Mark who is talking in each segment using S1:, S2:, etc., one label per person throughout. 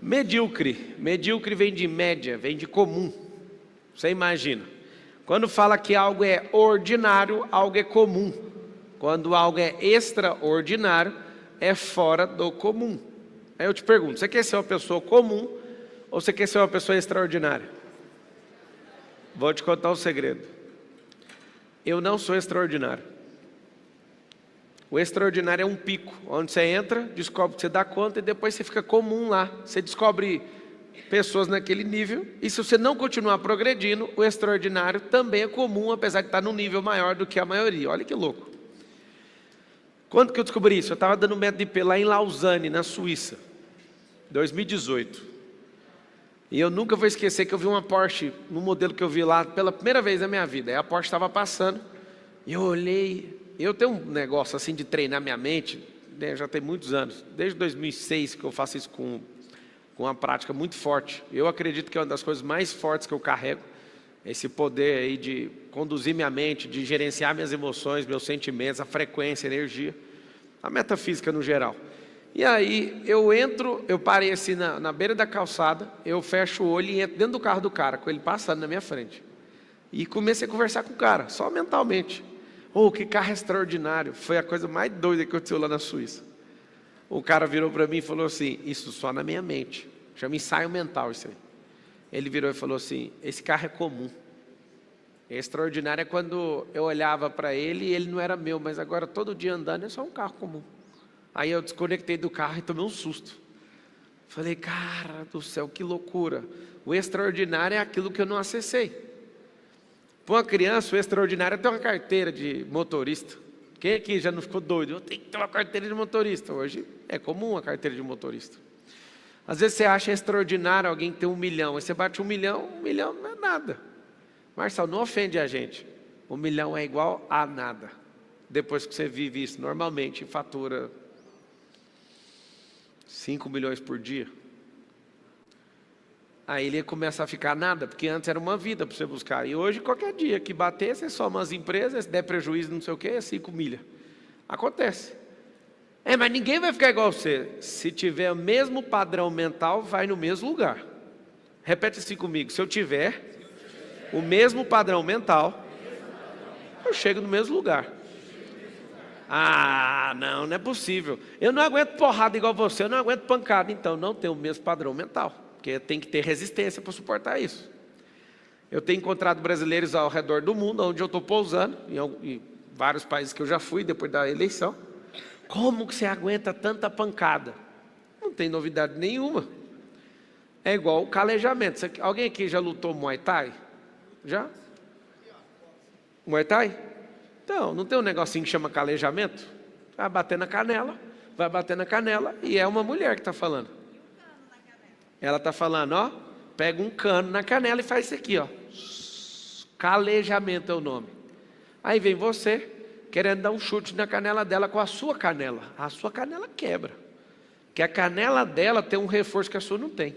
S1: Medíocre. Medíocre vem de média, vem de comum. Você imagina. Quando fala que algo é ordinário, algo é comum. Quando algo é extraordinário, é fora do comum. Aí eu te pergunto, você quer ser uma pessoa comum ou você quer ser uma pessoa extraordinária? Vou te contar um segredo. Eu não sou extraordinário. O extraordinário é um pico, onde você entra, descobre que você dá conta e depois você fica comum lá. Você descobre pessoas naquele nível e se você não continuar progredindo, o extraordinário também é comum, apesar de estar num nível maior do que a maioria. Olha que louco. Quando que eu descobri isso? Eu estava dando método IP lá em Lausanne, na Suíça, 2018. E eu nunca vou esquecer que eu vi uma Porsche, no modelo que eu vi lá, pela primeira vez na minha vida. Aí a Porsche estava passando e eu olhei. Eu tenho um negócio assim de treinar minha mente, né, já tem muitos anos, desde 2006 que eu faço isso com uma prática muito forte. Eu acredito que é uma das coisas mais fortes que eu carrego, esse poder aí de conduzir minha mente, de gerenciar minhas emoções, meus sentimentos, a frequência, a energia, a metafísica no geral. E aí eu parei assim na beira da calçada, eu fecho o olho e entro dentro do carro do cara, com ele passando na minha frente. E comecei a conversar com o cara, só mentalmente. Oh, que carro extraordinário. Foi a coisa mais doida que aconteceu lá na Suíça. O cara virou para mim e falou assim, isso só na minha mente. Chama ensaio mental isso aí. Ele virou e falou assim, esse carro é comum. Extraordinário é quando eu olhava para ele e ele não era meu, mas agora todo dia andando é só um carro comum. Aí eu desconectei do carro e tomei um susto. Falei, cara do céu, que loucura. O extraordinário é aquilo que eu não acessei. Para uma criança, o extraordinário é ter uma carteira de motorista. Quem aqui já não ficou doido? Eu tenho que ter uma carteira de motorista. Hoje é comum a carteira de motorista. Às vezes você acha extraordinário alguém ter 1 milhão. Aí você bate 1 milhão não é nada. Marcelo, não ofende a gente. 1 milhão é igual a nada. Depois que você vive isso normalmente, fatura 5 milhões por dia. Aí ele começa a ficar nada, porque antes era uma vida para você buscar. E hoje, qualquer dia que bater, você soma as empresas, se der prejuízo, não sei o quê, é 5 milhas. Acontece. Mas ninguém vai ficar igual você. Se tiver o mesmo padrão mental, vai no mesmo lugar. Repete assim comigo. Se eu tiver o mesmo padrão mental, eu chego no mesmo lugar. Ah, não é possível. Eu não aguento porrada igual você, eu não aguento pancada. Então, não tem o mesmo padrão mental. Porque tem que ter resistência para suportar isso. Eu tenho encontrado brasileiros ao redor do mundo, onde eu estou pousando, em vários países que eu já fui depois da eleição. Como que você aguenta tanta pancada? Não tem novidade nenhuma. É igual o calejamento. Alguém aqui já lutou Muay Thai? Já? Muay Thai? Então, não tem um negocinho que chama calejamento? Vai bater na canela e é uma mulher que está falando. Ela está falando, ó, pega um cano na canela e faz isso aqui, ó. Calejamento é o nome. Aí vem você, querendo dar um chute na canela dela com a sua canela. A sua canela quebra. Porque a canela dela tem um reforço que a sua não tem.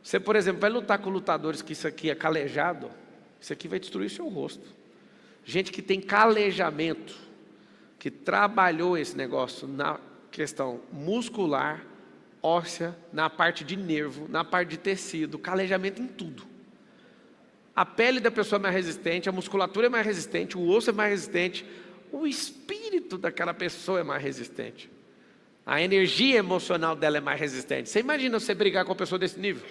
S1: Você, por exemplo, vai lutar com lutadores que isso aqui é calejado, isso aqui vai destruir o seu rosto. Gente que tem calejamento, que trabalhou esse negócio na questão muscular, óssea, na parte de nervo, na parte de tecido, calejamento em tudo. A pele da pessoa é mais resistente, a musculatura é mais resistente, o osso é mais resistente, o espírito daquela pessoa é mais resistente. A energia emocional dela é mais resistente. Você imagina você brigar com uma pessoa desse nível?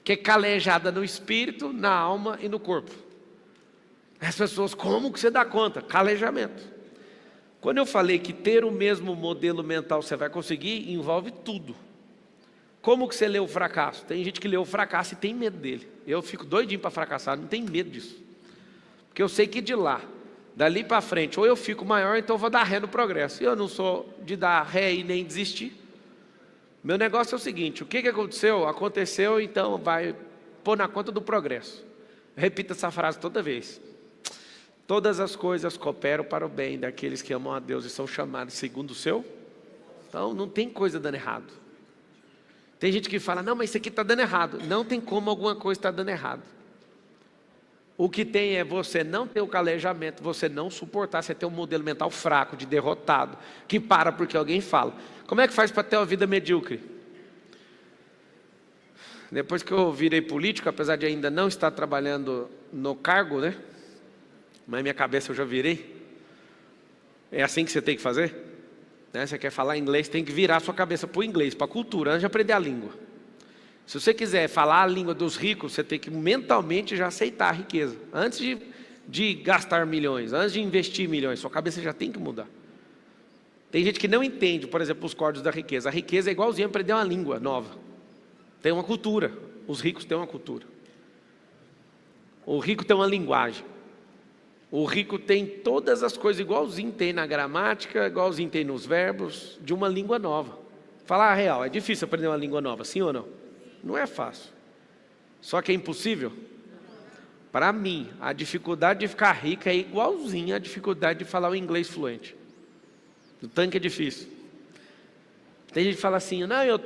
S1: Que é calejada no espírito, na alma e no corpo. As pessoas, como que você dá conta? Calejamento. Quando eu falei que ter o mesmo modelo mental você vai conseguir, envolve tudo. Como que você lê o fracasso? Tem gente que lê o fracasso e tem medo dele. Eu fico doidinho para fracassar, não tenho medo disso. Porque eu sei que dali para frente, ou eu fico maior, então eu vou dar ré no progresso. E eu não sou de dar ré e nem desistir. Meu negócio é o seguinte, o que aconteceu? Aconteceu, então vai pôr na conta do progresso. Eu repito essa frase toda vez. Todas as coisas cooperam para o bem daqueles que amam a Deus e são chamados segundo o seu. Então não tem coisa dando errado. Tem gente que fala, não, mas isso aqui está dando errado. Não tem como alguma coisa estar dando errado. O que tem é você não ter o calejamento, você não suportar, você ter um modelo mental fraco, de derrotado, que para porque alguém fala. Como é que faz para ter uma vida medíocre? Depois que eu virei político, apesar de ainda não estar trabalhando no cargo, né? Mas minha cabeça eu já virei. É assim que você tem que fazer? Né? Você quer falar inglês, tem que virar sua cabeça para o inglês, para a cultura, antes de aprender a língua. Se você quiser falar a língua dos ricos, você tem que mentalmente já aceitar a riqueza. Antes de gastar milhões, antes de investir milhões, sua cabeça já tem que mudar. Tem gente que não entende, por exemplo, os códigos da riqueza. A riqueza é igualzinho a aprender uma língua nova. Tem uma cultura. Os ricos têm uma cultura. O rico tem uma linguagem. O rico tem todas as coisas igualzinho tem na gramática, igualzinho tem nos verbos, de uma língua nova. Falar a real, é difícil aprender uma língua nova, sim ou não? Não é fácil. Só que é impossível? Para mim, a dificuldade de ficar rico é igualzinha à dificuldade de falar o inglês fluente. O tanque é difícil. Tem gente que fala assim, não, eu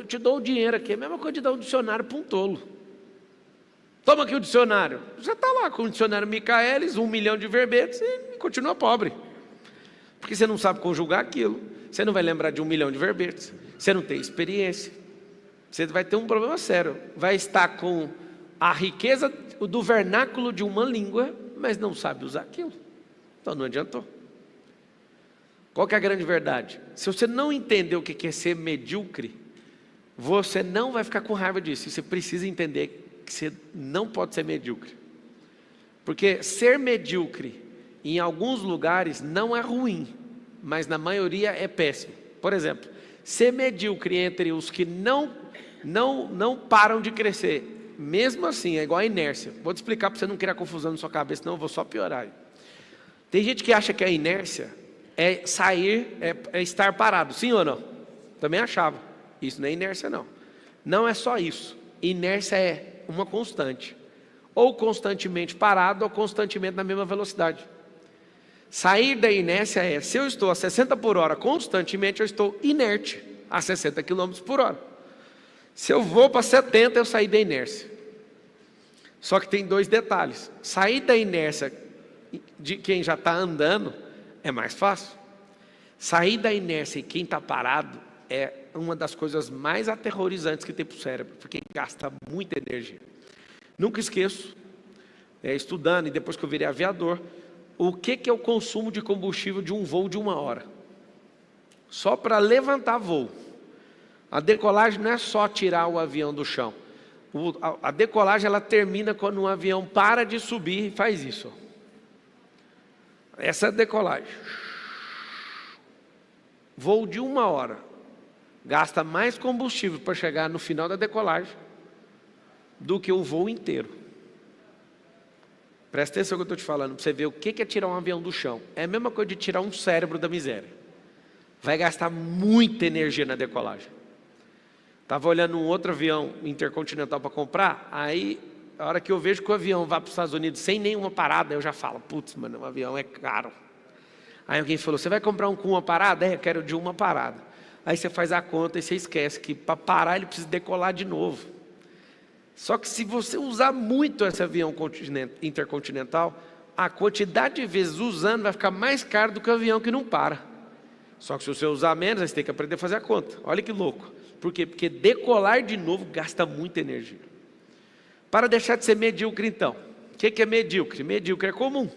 S1: te dou o dinheiro aqui, é a mesma coisa de dar um dicionário para um tolo. Toma aqui o dicionário. Você está lá com o dicionário Michaelis, 1 milhão de verbetes e continua pobre. Porque você não sabe conjugar aquilo, você não vai lembrar de 1 milhão de verbetes, você não tem experiência. Você vai ter um problema sério. Vai estar com a riqueza do vernáculo de uma língua, mas não sabe usar aquilo. Então não adiantou. Qual que é a grande verdade? Se você não entender o que é ser medíocre, você não vai ficar com raiva disso. Você precisa entender que você não pode ser medíocre. Porque ser medíocre em alguns lugares não é ruim, mas na maioria é péssimo. Por exemplo, ser medíocre entre os que não param de crescer, mesmo assim, é igual a inércia. Vou te explicar para você não criar confusão na sua cabeça, senão eu vou só piorar. Tem gente que acha que a inércia é sair, é estar parado, sim ou não? Também achava. Isso não é inércia não. Não é só isso. Inércia é uma constante. Ou constantemente parado, ou constantemente na mesma velocidade. Sair da inércia é, se eu estou a 60 por hora constantemente, eu estou inerte a 60 km por hora. Se eu vou para 70, eu saí da inércia. Só que tem 2 detalhes. Sair da inércia de quem já está andando é mais fácil. Sair da inércia e quem está parado é uma das coisas mais aterrorizantes que tem para o cérebro, porque gasta muita energia. Nunca esqueço, estudando e depois que eu virei aviador, o que é o consumo de combustível de um voo de 1 hora? Só para levantar voo. A decolagem não é só tirar o avião do chão. A decolagem ela termina quando um avião para de subir e faz isso. Essa é a decolagem. Voo de 1 hora. Gasta mais combustível para chegar no final da decolagem do que o voo inteiro. Presta atenção no que eu estou te falando, para você ver o que é tirar um avião do chão. É a mesma coisa de tirar um cérebro da miséria. Vai gastar muita energia na decolagem. Estava olhando um outro avião intercontinental para comprar, aí a hora que eu vejo que o avião vai para os Estados Unidos sem nenhuma parada, eu já falo, putz, mano, o avião é caro. Aí alguém falou, você vai comprar um com uma parada? Eu quero de uma parada. Aí você faz a conta e você esquece que para parar ele precisa decolar de novo. Só que se você usar muito esse avião intercontinental, a quantidade de vezes usando vai ficar mais caro do que o avião que não para. Só que se você usar menos, aí você tem que aprender a fazer a conta. Olha que louco. Por quê? Porque decolar de novo gasta muita energia. Para deixar de ser medíocre então. O que é medíocre? Medíocre é comum.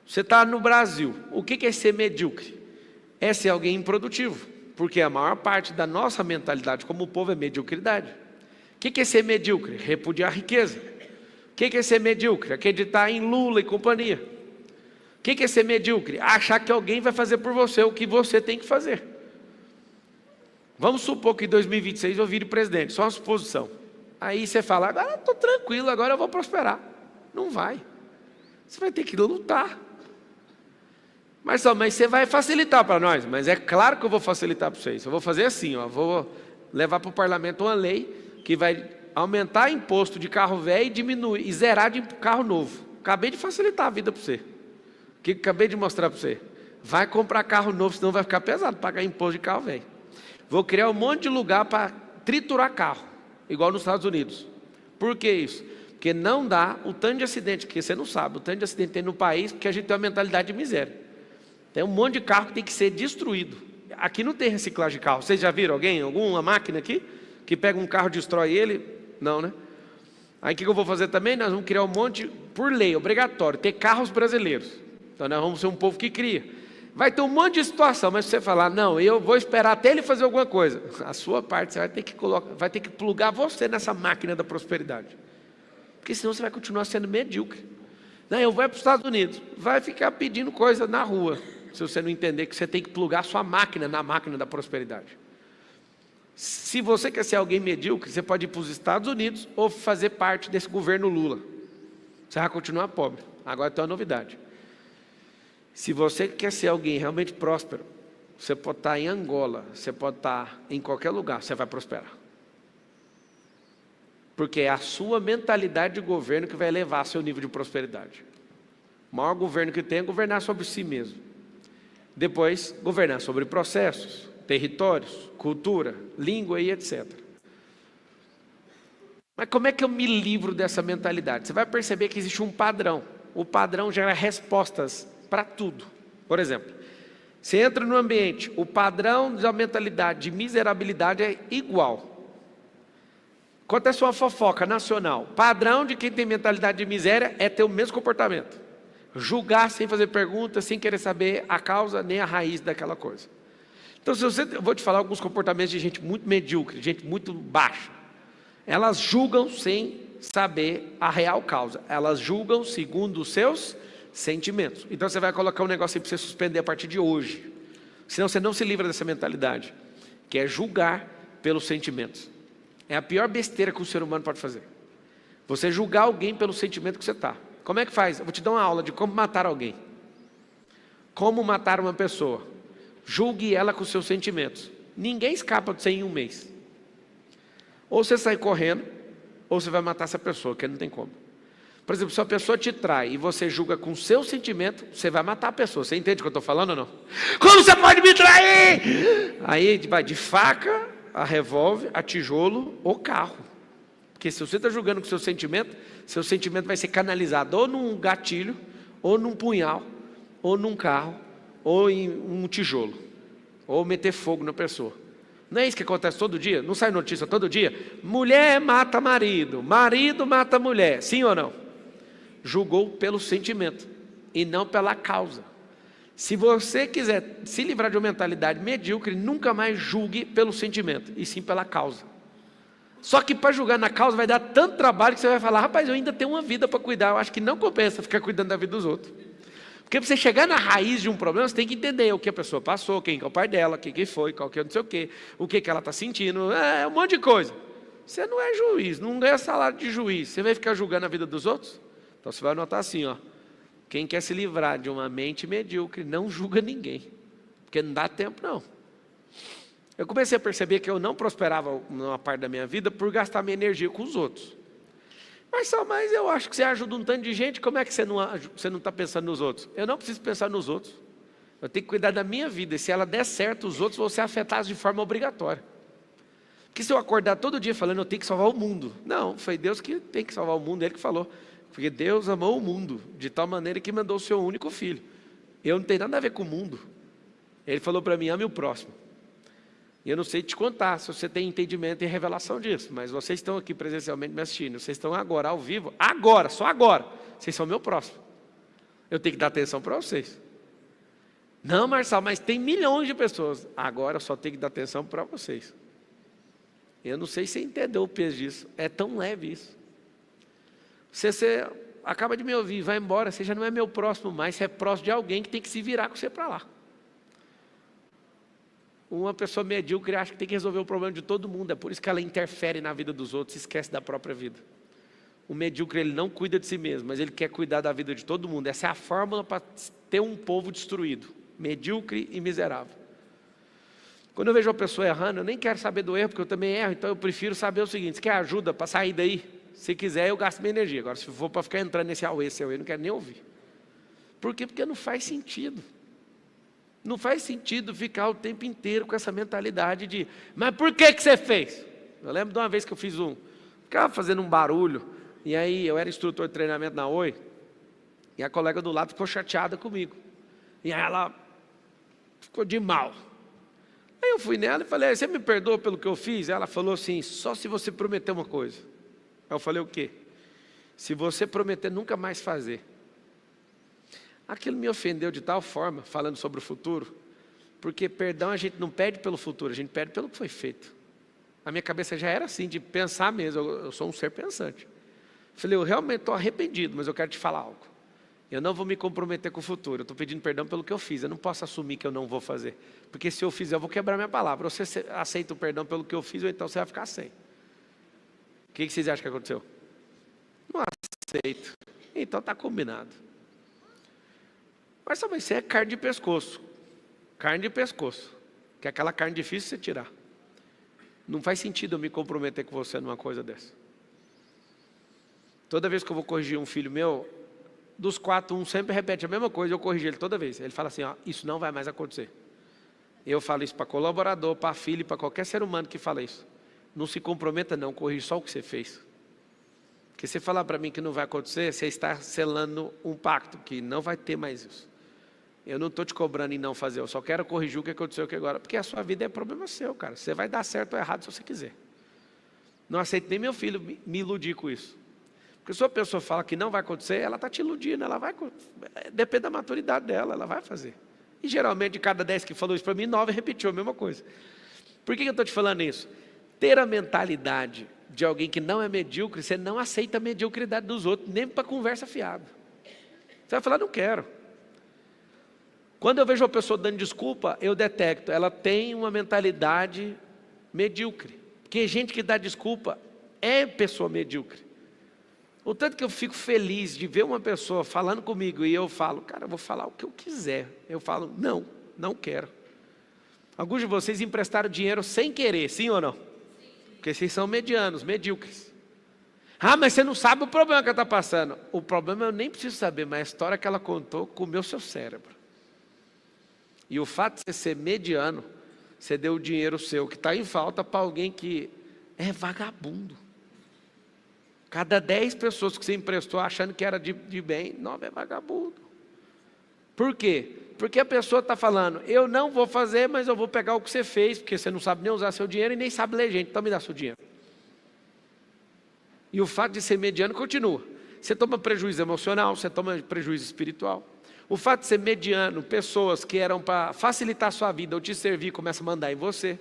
S1: Você está no Brasil. O que é ser medíocre? É ser alguém improdutivo. Porque a maior parte da nossa mentalidade como povo é mediocridade. O que é ser medíocre? Repudiar a riqueza. O que é ser medíocre? Acreditar em Lula e companhia. O que é ser medíocre? Achar que alguém vai fazer por você o que você tem que fazer. Vamos supor que em 2026 eu vire presidente, só uma suposição. Aí você fala, agora eu estou tranquilo, agora eu vou prosperar. Não vai. Você vai ter que lutar. Mas você vai facilitar para nós. Mas é claro que eu vou facilitar para vocês. Eu vou fazer assim, ó, vou levar para o parlamento uma lei que vai aumentar imposto de carro velho e diminuir, e zerar de carro novo. Acabei de facilitar a vida para você. O que acabei de mostrar para você? Vai comprar carro novo, senão vai ficar pesado pagar imposto de carro velho. Vou criar um monte de lugar para triturar carro, igual nos Estados Unidos. Por que isso? Porque não dá o tanto de acidente, que você não sabe, o tanto de acidente que tem no país, porque a gente tem uma mentalidade de miséria. Tem um monte de carro que tem que ser destruído. Aqui não tem reciclagem de carro. Vocês já viram alguma máquina aqui? que pega um carro e destrói ele? Não, né? Aí o que eu vou fazer também? Nós vamos criar um monte, por lei, obrigatório, ter carros brasileiros. Então nós vamos ser um povo que cria. Vai ter um monte de situação, mas se você falar, não, eu vou esperar até ele fazer alguma coisa, a sua parte você vai ter que plugar você nessa máquina da prosperidade. Porque senão você vai continuar sendo medíocre. Não, eu vou para os Estados Unidos, vai ficar pedindo coisa na rua, se você não entender que você tem que plugar sua máquina na máquina da prosperidade. Se você quer ser alguém medíocre, você pode ir para os Estados Unidos ou fazer parte desse governo Lula. Você vai continuar pobre. Agora tem uma novidade. Se você quer ser alguém realmente próspero, você pode estar em Angola, você pode estar em qualquer lugar, você vai prosperar. Porque é a sua mentalidade de governo que vai elevar seu nível de prosperidade. O maior governo que tem é governar sobre si mesmo. Depois, governar sobre processos, territórios, cultura, língua e etc. Mas como é que eu me livro dessa mentalidade? Você vai perceber que existe um padrão. O padrão gera respostas para tudo. Por exemplo, você entra no ambiente, o padrão da mentalidade de miserabilidade é igual. Acontece uma fofoca nacional. Padrão de quem tem mentalidade de miséria é ter o mesmo comportamento. Julgar sem fazer perguntas, sem querer saber a causa nem a raiz daquela coisa. Então, eu vou te falar alguns comportamentos de gente muito medíocre, gente muito baixa. Elas julgam sem saber a real causa. Elas julgam segundo os seus sentimentos. Então você vai colocar um negócio aí para você suspender a partir de hoje. Senão você não se livra dessa mentalidade, que é julgar pelos sentimentos. É a pior besteira que o ser humano pode fazer. Você julgar alguém pelo sentimento que você está. Como é que faz? Eu vou te dar uma aula de como matar alguém. Como matar uma pessoa. Julgue ela com os seus sentimentos. Ninguém escapa de você em um mês. Ou você sai correndo, ou você vai matar essa pessoa, que não tem como. Por exemplo, se a pessoa te trai e você julga com o seu sentimento, você vai matar a pessoa. Você entende o que eu estou falando ou não? Como você pode me trair? Aí vai de faca, a revólver, a tijolo ou carro. Porque se você está julgando com o seu sentimento vai ser canalizado ou num gatilho, ou num punhal, ou num carro, ou em um tijolo, ou meter fogo na pessoa. Não é isso que acontece todo dia? Não sai notícia todo dia? Mulher mata marido, marido mata mulher, sim ou não? Julgou pelo sentimento e não pela causa. Se você quiser se livrar de uma mentalidade medíocre, nunca mais julgue pelo sentimento, e sim pela causa. Só que para julgar na causa vai dar tanto trabalho que você vai falar, rapaz, eu ainda tenho uma vida para cuidar, eu acho que não compensa ficar cuidando da vida dos outros. Porque para você chegar na raiz de um problema, você tem que entender o que a pessoa passou, quem é o pai dela, quem que foi, qual que é não sei o que ela está sentindo, um monte de coisa. Você não é juiz, não ganha salário de juiz, você vai ficar julgando a vida dos outros? Então você vai anotar assim, ó, quem quer se livrar de uma mente medíocre, não julga ninguém, porque não dá tempo não. Eu comecei a perceber que eu não prosperava numa parte da minha vida por gastar minha energia com os outros. Mas eu acho que você ajuda um tanto de gente, como é que você não está pensando nos outros? Eu não preciso pensar nos outros. Eu tenho que cuidar da minha vida, e se ela der certo, os outros vão ser afetados de forma obrigatória. Porque se eu acordar todo dia falando, eu tenho que salvar o mundo. Não, foi Deus que tem que salvar o mundo, Ele que falou. Porque Deus amou o mundo, de tal maneira que mandou o seu único filho. Eu não tenho nada a ver com o mundo. Ele falou para mim, ame o próximo. E eu não sei te contar se você tem entendimento e revelação disso, mas vocês estão aqui presencialmente me assistindo, vocês estão agora ao vivo, agora, só agora, vocês são meu próximo. Eu tenho que dar atenção para vocês. Não, Marçal, mas tem milhões de pessoas. Agora eu só tenho que dar atenção para vocês. Eu não sei se você entendeu o peso disso, é tão leve isso. Você acaba de me ouvir, vai embora, você já não é meu próximo mais, você é próximo de alguém que tem que se virar com você para lá. Uma pessoa medíocre acha que tem que resolver o problema de todo mundo, é por isso que ela interfere na vida dos outros e esquece da própria vida. O medíocre, ele não cuida de si mesmo, mas ele quer cuidar da vida de todo mundo. Essa é a fórmula para ter um povo destruído, medíocre e miserável. Quando eu vejo uma pessoa errando, eu nem quero saber do erro, porque eu também erro, então eu prefiro saber o seguinte, você quer ajuda para sair daí? Se quiser, eu gasto minha energia. Agora, se for para ficar entrando nesse auê, eu não quero nem ouvir. Por quê? Porque não faz sentido. Não faz sentido ficar o tempo inteiro com essa mentalidade de, mas por que você fez? Eu lembro de uma vez que eu ficava fazendo um barulho, e aí eu era instrutor de treinamento na Oi, e a colega do lado ficou chateada comigo. E aí ela ficou de mal. Aí eu fui nela e falei, você me perdoa pelo que eu fiz? Ela falou assim, só se você prometer uma coisa. Aí eu falei, o quê? Se você prometer nunca mais fazer. Aquilo me ofendeu de tal forma, falando sobre o futuro, porque perdão a gente não pede pelo futuro, a gente pede pelo que foi feito. A minha cabeça já era assim, de pensar mesmo, eu sou um ser pensante. Falei, eu realmente estou arrependido, mas eu quero te falar algo. Eu não vou me comprometer com o futuro, eu estou pedindo perdão pelo que eu fiz, eu não posso assumir que eu não vou fazer. Porque se eu fizer, eu vou quebrar minha palavra. Ou você aceita o perdão pelo que eu fiz, ou então você vai ficar sem. O que vocês acham que aconteceu? Não aceito. Então está combinado. Mas também isso é carne de pescoço. Carne de pescoço. Que é aquela carne difícil de você tirar. Não faz sentido eu me comprometer com você numa coisa dessa. Toda vez que eu vou corrigir um filho meu, dos 4, um sempre repete a mesma coisa, eu corrijo ele toda vez. Ele fala assim, ó, isso não vai mais acontecer. Eu falo isso para colaborador, para filho, para qualquer ser humano que fala isso. Não se comprometa não, corrija só o que você fez. Porque se falar para mim que não vai acontecer, você está selando um pacto, que não vai ter mais isso. Eu não estou te cobrando em não fazer, eu só quero corrigir o que aconteceu aqui agora. Porque a sua vida é problema seu, cara. Você vai dar certo ou errado se você quiser. Não aceito nem meu filho me iludir com isso. Porque se a pessoa fala que não vai acontecer, ela está te iludindo, ela vai, depende da maturidade dela, ela vai fazer. E geralmente, de cada 10 que falou isso para mim, 9 repetiu a mesma coisa. Por que eu estou te falando isso? Ter a mentalidade de alguém que não é medíocre, você não aceita a mediocridade dos outros, nem para conversa fiada. Você vai falar, não quero. Quando eu vejo uma pessoa dando desculpa, eu detecto, ela tem uma mentalidade medíocre. Porque gente que dá desculpa é pessoa medíocre. O tanto que eu fico feliz de ver uma pessoa falando comigo e eu falo, cara, eu vou falar o que eu quiser. Eu falo, não quero. Alguns de vocês emprestaram dinheiro sem querer, sim ou não? Porque vocês são medianos, medíocres. Ah, mas você não sabe o problema que ela está passando. O problema eu nem preciso saber, mas a história que ela contou comeu seu cérebro. E o fato de você ser mediano, você deu o dinheiro seu que está em falta para alguém que é vagabundo. Cada 10 pessoas que você emprestou achando que era de bem, 9 é vagabundo. Por quê? Porque a pessoa está falando, eu não vou fazer, mas eu vou pegar o que você fez, porque você não sabe nem usar seu dinheiro e nem sabe ler gente, então me dá seu dinheiro. E o fato de ser mediano continua. Você toma prejuízo emocional, você toma prejuízo espiritual. O fato de ser mediano, pessoas que eram para facilitar a sua vida ou te servir, começam a mandar em você.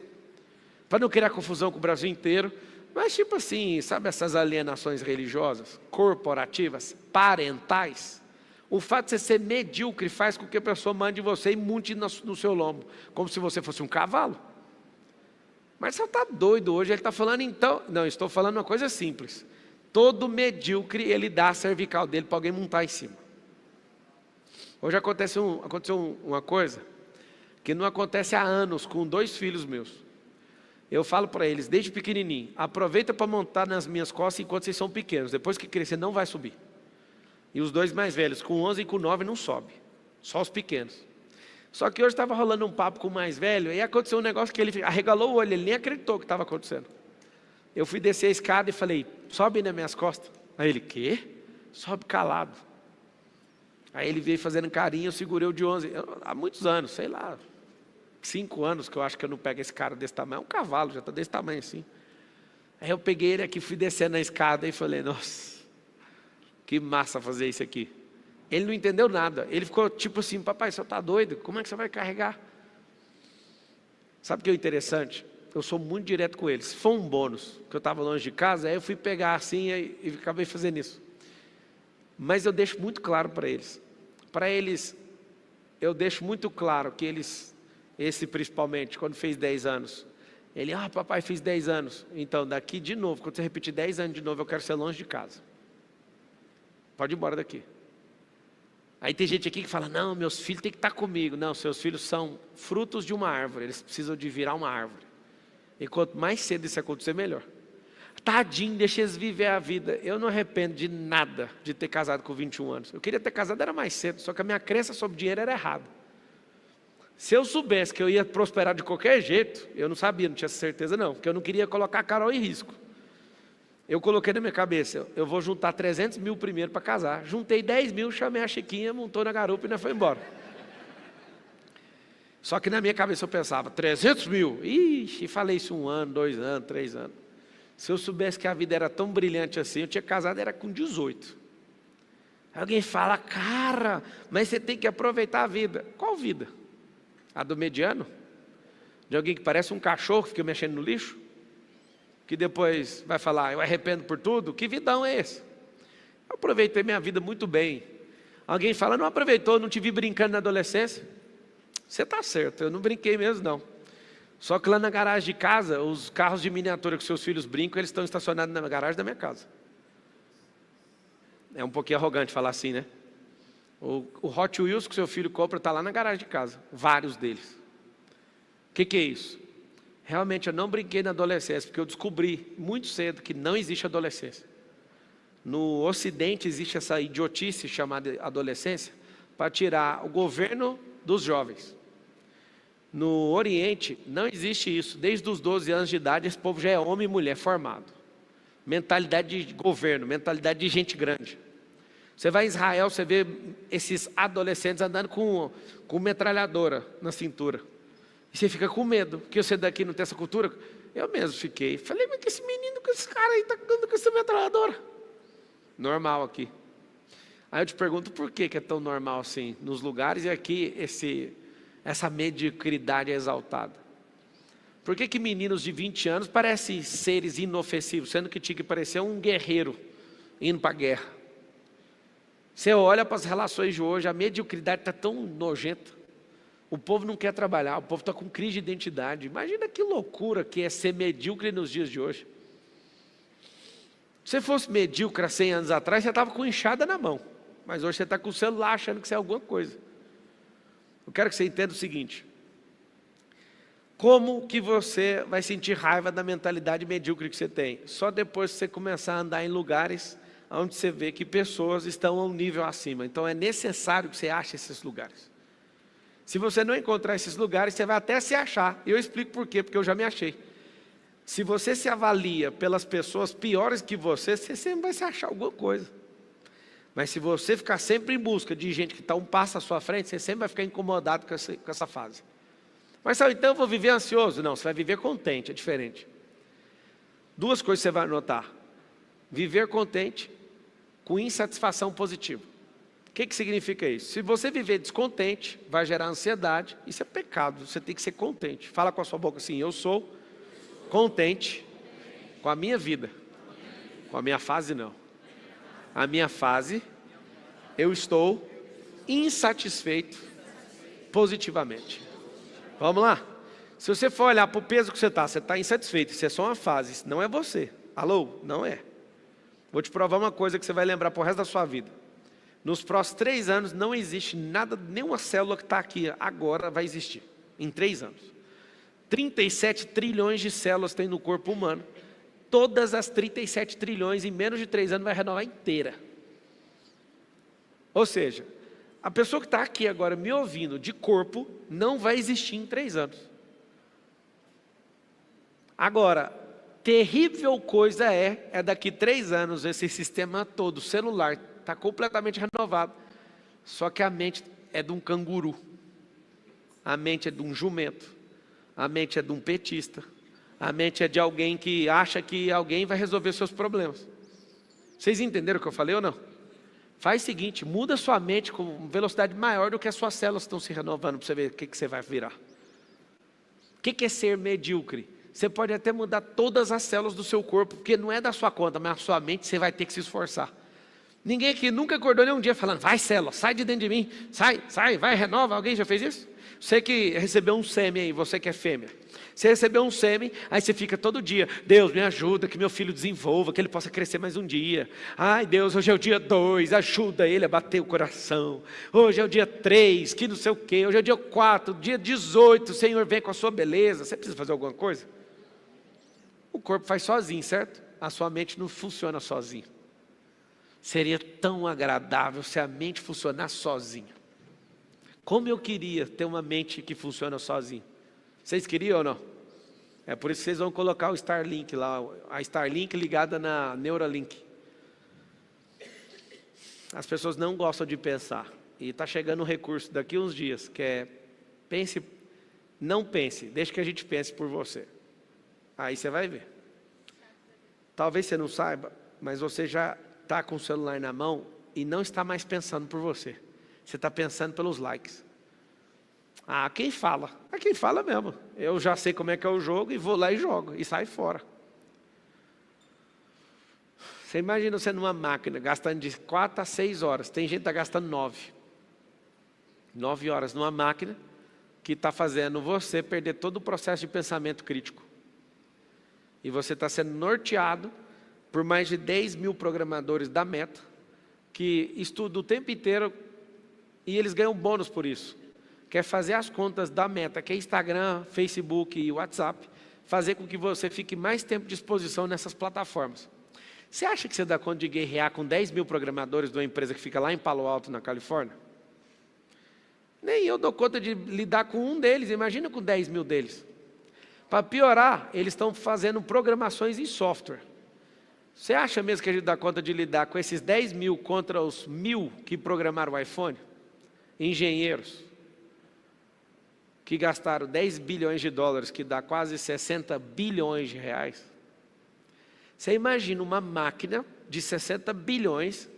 S1: Para não criar confusão com o Brasil inteiro. Mas tipo assim, sabe essas alienações religiosas, corporativas, parentais? O fato de você ser medíocre faz com que a pessoa mande você e monte no seu lombo, como se você fosse um cavalo. Mas você está doido hoje, ele está falando então... Não, estou falando uma coisa simples. Todo medíocre, ele dá a cervical dele para alguém montar em cima. Hoje aconteceu uma coisa que não acontece há anos com 2 filhos meus. Eu falo para eles, desde pequenininho, aproveita para montar nas minhas costas enquanto vocês são pequenos. Depois que crescer, não vai subir. E os 2 mais velhos, com 11 e com 9, não sobe. Só os pequenos. Só que hoje estava rolando um papo com o mais velho, e aconteceu um negócio que ele arregalou o olho, ele nem acreditou que estava acontecendo. Eu fui descer a escada e falei, sobe nas minhas costas. Aí ele, quê? Sobe calado. Aí ele veio fazendo carinho, eu segurei o de 11, há muitos anos, sei lá, 5 anos que eu acho que eu não pego esse cara desse tamanho, é um cavalo, já está desse tamanho assim. Aí eu peguei ele aqui, fui descendo na escada e falei, nossa, que massa fazer isso aqui. Ele não entendeu nada, ele ficou tipo assim, papai, você está doido? Como é que você vai carregar? Sabe o que é interessante? Eu sou muito direto com eles. Foi um bônus, que eu estava longe de casa, aí eu fui pegar assim e acabei fazendo isso. Mas eu deixo muito claro para eles. Para eles, eu deixo muito claro que eles... Esse principalmente, quando fez 10 anos. Ele, papai, fiz 10 anos. Então, daqui de novo, quando você repetir 10 anos de novo, eu quero ser longe de casa. Pode ir embora daqui. Aí tem gente aqui que fala, não, meus filhos têm que estar comigo. Não, seus filhos são frutos de uma árvore. Eles precisam de virar uma árvore. E quanto mais cedo isso acontecer, melhor. Tadinho, deixa eles viver a vida. Eu não arrependo de nada de ter casado com 21 anos. Eu queria ter casado, era mais cedo. Só que a minha crença sobre dinheiro era errada. Se eu soubesse que eu ia prosperar de qualquer jeito, eu não sabia, não tinha certeza não, porque eu não queria colocar a Carol em risco. Eu coloquei na minha cabeça, eu vou juntar 300 mil primeiro para casar. Juntei 10 mil, chamei a Chiquinha, montou na garupa e nós foi embora. Só que na minha cabeça eu pensava, 300 mil, ixi, falei isso 1 ano, 2 anos, 3 anos. Se eu soubesse que a vida era tão brilhante assim, eu tinha casado, era com 18. Alguém fala, cara, mas você tem que aproveitar a vida. Qual vida? A do mediano? De alguém que parece um cachorro que fica mexendo no lixo? Que depois vai falar, eu arrependo por tudo? Que vidão é esse? Eu aproveitei minha vida muito bem. Alguém fala, não aproveitou, não te vi brincando na adolescência? Você está certo, eu não brinquei mesmo não. Só que lá na garagem de casa, os carros de miniatura que seus filhos brincam, eles estão estacionados na garagem da minha casa. É um pouquinho arrogante falar assim, né? O Hot Wheels que seu filho compra está lá na garagem de casa, vários deles. O que é isso? Realmente eu não brinquei na adolescência, porque eu descobri muito cedo que não existe adolescência. No Ocidente existe essa idiotice chamada adolescência, para tirar o governo dos jovens. No Oriente não existe isso. Desde os 12 anos de idade esse povo já é homem e mulher formado. Mentalidade de governo, mentalidade de gente grande. Você vai em Israel, você vê esses adolescentes andando com metralhadora na cintura. E você fica com medo, porque você daqui não tem essa cultura. Eu mesmo fiquei. Falei, mas que esse menino, que esse cara aí está andando com essa metralhadora? Normal aqui. Aí eu te pergunto, por que é tão normal assim nos lugares e aqui essa mediocridade é exaltada? Por que meninos de 20 anos parecem seres inofensivos, sendo que tinha que parecer um guerreiro indo para a guerra? Você olha para as relações de hoje, a mediocridade está tão nojenta. O povo não quer trabalhar, o povo está com crise de identidade. Imagina que loucura que é ser medíocre nos dias de hoje. Se você fosse medíocre há 100 anos atrás, você estava com enxada na mão. Mas hoje você está com o celular achando que você é alguma coisa. Eu quero que você entenda o seguinte. Como que você vai sentir raiva da mentalidade medíocre que você tem? Só depois que você começar a andar em lugares onde você vê que pessoas estão a um nível acima. Então é necessário que você ache esses lugares. Se você não encontrar esses lugares, você vai até se achar. E eu explico por quê, porque eu já me achei. Se você se avalia pelas pessoas piores que você sempre vai se achar alguma coisa. Mas se você ficar sempre em busca de gente que está um passo à sua frente, você sempre vai ficar incomodado com essa fase. Mas então eu vou viver ansioso? Não, você vai viver contente, é diferente. 2 coisas você vai notar. Viver contente com insatisfação positiva. O que significa isso? Se você viver descontente, vai gerar ansiedade. Isso é pecado, você tem que ser contente. Fala com a sua boca assim, eu sou contente com a minha vida. Com a minha fase não. A minha fase, eu estou insatisfeito positivamente. Vamos lá? Se você for olhar para o peso que você está insatisfeito. Isso é só uma fase, isso não é você. Alô? Não é. Vou te provar uma coisa que você vai lembrar para o resto da sua vida. Nos próximos 3 anos não existe nada, nenhuma célula que está aqui agora vai existir. Em 3 anos. 37 trilhões de células tem no corpo humano. Todas as 37 trilhões em menos de 3 anos vai renovar inteira. Ou seja, a pessoa que está aqui agora me ouvindo de corpo não vai existir em 3 anos. Agora, terrível coisa é daqui 3 anos esse sistema todo, celular, está completamente renovado. Só que a mente é de um canguru. A mente é de um jumento. A mente é de um petista. A mente é de alguém que acha que alguém vai resolver seus problemas. Vocês entenderam o que eu falei ou não? Faz o seguinte, muda sua mente com velocidade maior do que as suas células estão se renovando para você ver o que você vai virar. O que é ser medíocre? Você pode até mudar todas as células do seu corpo, porque não é da sua conta, mas a sua mente você vai ter que se esforçar. Ninguém aqui nunca acordou nem um dia falando, vai célula, sai de dentro de mim, sai, vai, renova. Alguém já fez isso? Você que recebeu um sêmen aí, você que é fêmea. Você recebeu um sêmen, aí você fica todo dia, Deus me ajuda, que meu filho desenvolva, que ele possa crescer mais um dia. Ai Deus, hoje é o dia 2, ajuda ele a bater o coração. Hoje é o dia 3, que não sei o quê. Hoje é o dia 4, dia 18, o Senhor vem com a sua beleza. Você precisa fazer alguma coisa? O corpo faz sozinho, certo? A sua mente não funciona sozinha. Seria tão agradável se a mente funcionasse sozinha. Como eu queria ter uma mente que funciona sozinha. Vocês queriam ou não? É por isso que vocês vão colocar o Starlink lá, a Starlink ligada na Neuralink. As pessoas não gostam de pensar. E está chegando um recurso daqui uns dias, que é, pense Não pense, deixa que a gente pense por você. Aí você vai ver. Talvez você não saiba, mas você já está com o celular na mão e não está mais pensando por você. Você está pensando pelos likes. Ah, quem fala? Ah, quem fala mesmo. Eu já sei como é que é o jogo e vou lá e jogo. E sai fora. Você imagina você numa máquina gastando de 4 a 6 horas. Tem gente que está gastando 9. 9 horas numa máquina que está fazendo você perder todo o processo de pensamento crítico. E você está sendo norteado por mais de 10 mil programadores da Meta, que estudam o tempo inteiro e eles ganham bônus por isso. Quer fazer as contas da Meta, que é Instagram, Facebook e WhatsApp, fazer com que você fique mais tempo de exposição nessas plataformas. Você acha que você dá conta de guerrear com 10 mil programadores de uma empresa que fica lá em Palo Alto, na Califórnia? Nem eu dou conta de lidar com um deles, imagina com 10 mil deles. Para piorar, eles estão fazendo programações em software. Você acha mesmo que a gente dá conta de lidar com esses 10 mil contra os 1000 que programaram o iPhone? Engenheiros que gastaram 10 bilhões de dólares, que dá quase 60 bilhões de reais. Você imagina uma máquina de 60 bilhões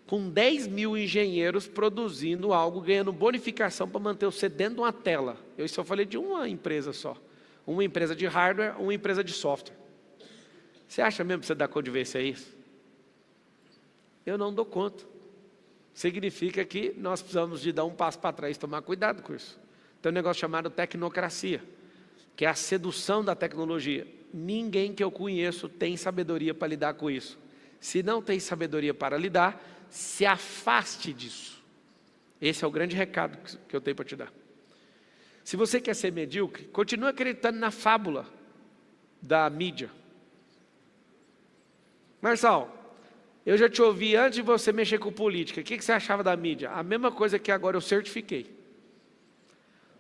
S1: com 10 mil engenheiros produzindo algo, ganhando bonificação para manter você dentro de uma tela. Eu só falei de uma empresa só. Uma empresa de hardware, uma empresa de software. Você acha mesmo que você dá conta de ver se é isso? Eu não dou conta. Significa que nós precisamos de dar um passo para trás e tomar cuidado com isso. Tem um negócio chamado tecnocracia, que é a sedução da tecnologia. Ninguém que eu conheço tem sabedoria para lidar com isso. Se não tem sabedoria para lidar, se afaste disso. Esse é o grande recado que eu tenho para te dar. Se você quer ser medíocre, continue acreditando na fábula da mídia. Marçal, eu já te ouvi antes de você mexer com política. O que você achava da mídia? A mesma coisa que agora eu certifiquei.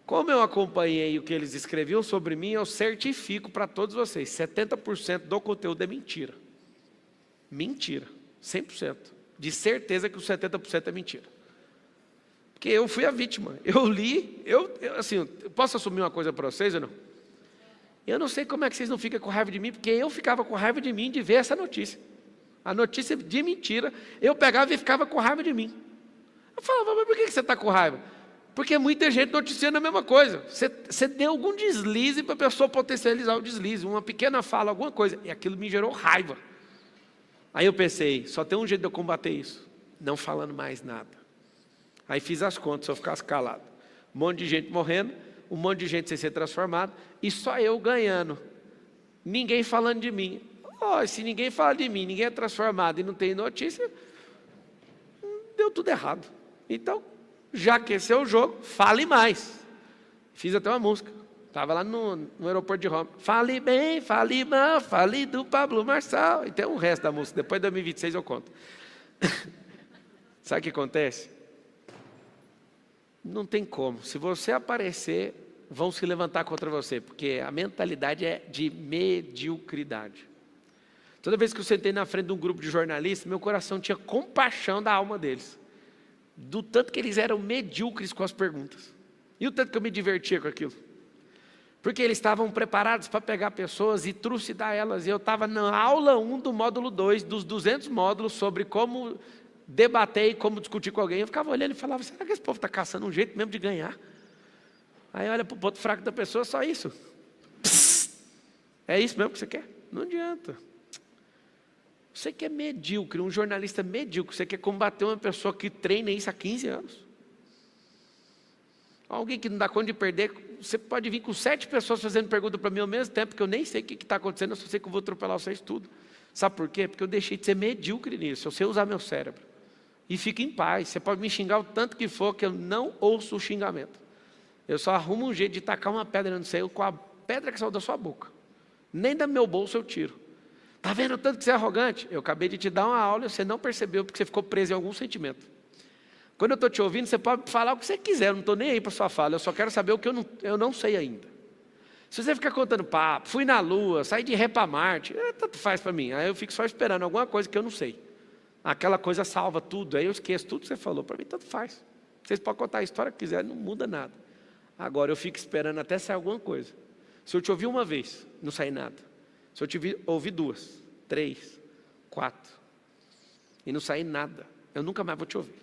S1: Como eu acompanhei o que eles escreviam sobre mim, eu certifico para todos vocês, 70% do conteúdo é mentira. Mentira, 100%. De certeza que os 70% é mentira. Porque eu fui a vítima. Eu li, assim, eu posso assumir uma coisa para vocês ou não? Eu não sei como é que vocês não ficam com raiva de mim, porque eu ficava com raiva de mim de ver essa notícia. A notícia de mentira, eu pegava e ficava com raiva de mim. Eu falava, mas por que você está com raiva? Porque muita gente noticiando a mesma coisa. Você deu algum deslize para a pessoa potencializar o deslize, uma pequena fala, alguma coisa, e aquilo me gerou raiva. Aí eu pensei, só tem um jeito de eu combater isso, não falando mais nada. Aí fiz as contas, se eu ficasse calado. Um monte de gente morrendo, um monte de gente sem ser transformado, e só eu ganhando. Ninguém falando de mim. Oh, se ninguém fala de mim, ninguém é transformado e não tem notícia, deu tudo errado. Então, já que esse é o jogo, fale mais. Fiz até uma música. Estava lá no aeroporto de Roma. Fale bem, fale mal, fale do Pablo Marçal. E tem o resto da música. Depois de 2026 eu conto. Sabe o que acontece? Não tem como. Se você aparecer, vão se levantar contra você. Porque a mentalidade é de mediocridade. Toda vez que eu sentei na frente de um grupo de jornalistas, meu coração tinha compaixão da alma deles. Do tanto que eles eram medíocres com as perguntas. E o tanto que eu me divertia com aquilo. Porque eles estavam preparados para pegar pessoas e trucidar elas. E eu estava na aula 1 do módulo 2, dos 200 módulos, sobre como debater e como discutir com alguém. Eu ficava olhando e falava, será que esse povo está caçando um jeito mesmo de ganhar? Aí olha para o ponto fraco da pessoa, só isso. Psst, é isso mesmo que você quer? Não adianta. Você que é medíocre, um jornalista medíocre, você quer combater uma pessoa que treina isso há 15 anos. Alguém que não dá conta de perder, você pode vir com 7 pessoas fazendo pergunta para mim ao mesmo tempo, que eu nem sei o que está acontecendo, eu só sei que eu vou atropelar vocês tudo. Sabe por quê? Porque eu deixei de ser medíocre nisso, eu sei usar meu cérebro. E fique em paz, você pode me xingar o tanto que for, que eu não ouço o xingamento. Eu só arrumo um jeito de tacar uma pedra no céu com a pedra que saiu da sua boca. Nem da meu bolso eu tiro. Está vendo o tanto que você é arrogante? Eu acabei de te dar uma aula e você não percebeu porque você ficou preso em algum sentimento. Quando eu estou te ouvindo, você pode falar o que você quiser, eu não estou nem aí para sua fala, eu só quero saber o que eu não sei ainda. Se você ficar contando papo, fui na Lua, saí de ré para Marte, tanto faz para mim, aí eu fico só esperando alguma coisa que eu não sei. Aquela coisa salva tudo, aí eu esqueço tudo que você falou, para mim tanto faz. Vocês podem contar a história que quiser, não muda nada. Agora eu fico esperando até sair alguma coisa. Se eu te ouvir uma vez, não sair nada. Se eu te ouvir 2, 3, 4, e não sair nada, eu nunca mais vou te ouvir.